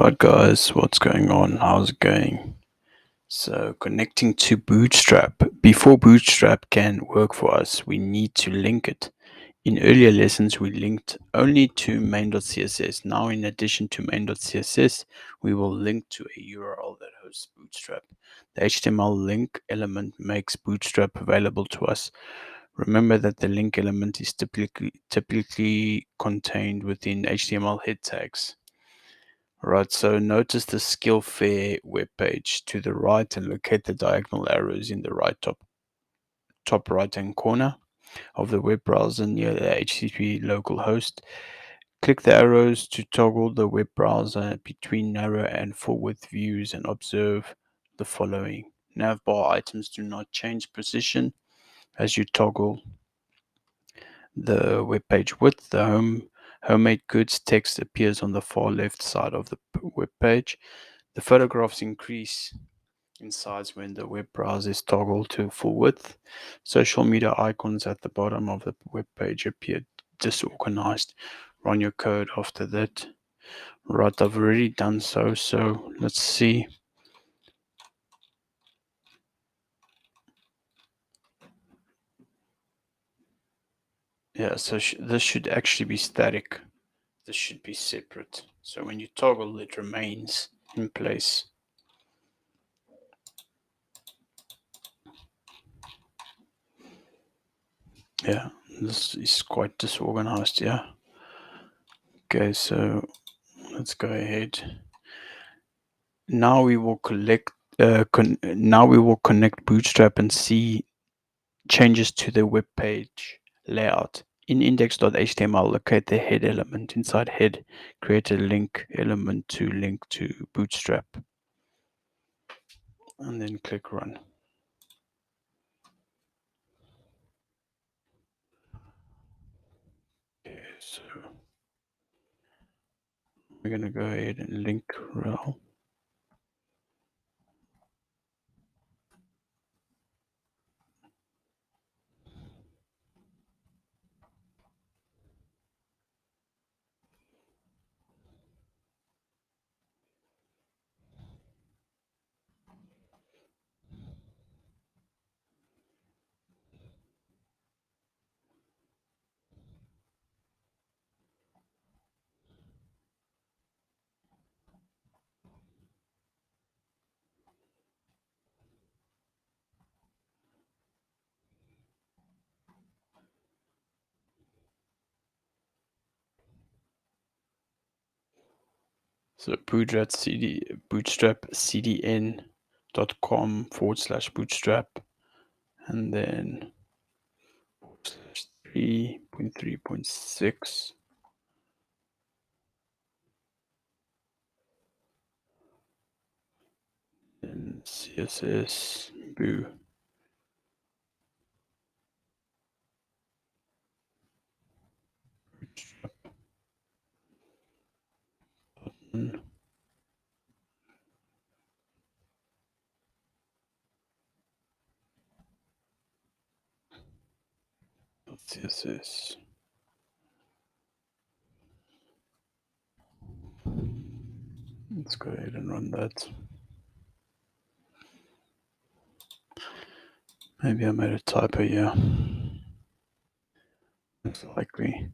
Right, guys, what's going on? How's it going? So, connecting to Bootstrap. Before Bootstrap can work for us, we need to link it. In earlier lessons, we linked only to main.css. Now, in addition to main.css, we will link to a URL that hosts Bootstrap. The HTML link element makes Bootstrap available to us. Remember that the link element is typically contained within HTML head tags. Right, so notice the skill fair webpage to the right and locate the diagonal arrows in the top right hand corner of the web browser near the HTTP localhost. Click the arrows to toggle the web browser between narrow and full width views and observe the following. Navbar items do not change position as you toggle the web page width. The homemade goods text appears on the far left side of the web page. The photographs increase in size when the web browser is toggled to full width. Social media icons at the bottom of the web page appear disorganized. Run your code after that. Right, I've already done so. So let's see. Yeah, so this should actually be static. This should be separate. So when you toggle, it remains in place. Yeah, this is quite disorganized. Yeah. Okay, so let's go ahead. Now we will now we will connect Bootstrap and see changes to the web page layout. In index.html, locate the head element. Inside head, create a link element to link to Bootstrap. And then click run. Okay, so we're going to go ahead and link rel. So bootstrapcdn.com/bootstrap and then /3.3.6 and CSS boo. CSS. Let's go ahead and run that. Maybe I made a typo here. Most likely.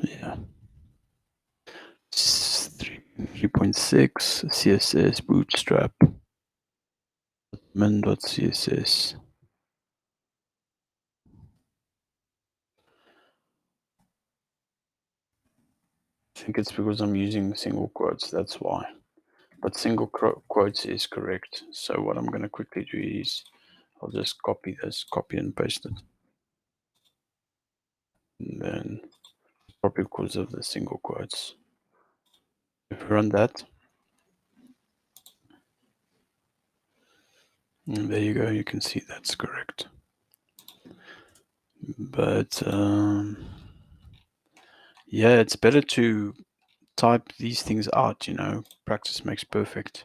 Yeah. 3.6 CSS bootstrap min.css. I think it's because I'm using single quotes, that's why. But single quotes is correct. So what I'm going to quickly do is I'll just copy this, copy and paste it. And then probably because of the single quotes. If we run that, And there you go, you can see that's correct. But yeah, it's better to type these things out, practice makes perfect.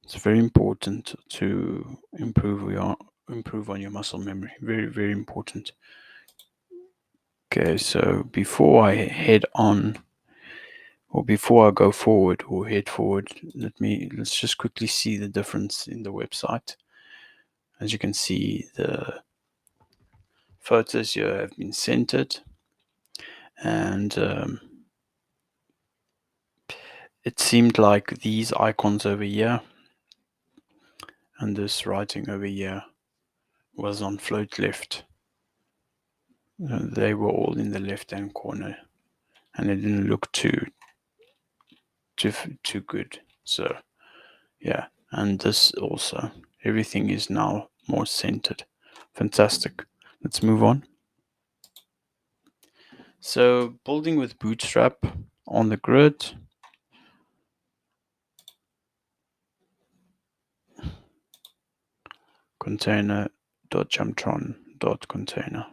It's very important to improve on your muscle memory. Very, very important. Okay, so before I head on, or before I go forward or head forward, let's just quickly see the difference in the website. As you can see, the photos here have been centered, and it seemed like these icons over here and this writing over here was on float left. They were all in the left hand corner, and it didn't look too good. So yeah, and this also, everything is now more centered. Fantastic. Let's move on. So building with Bootstrap on the grid. Container.jumptron.container.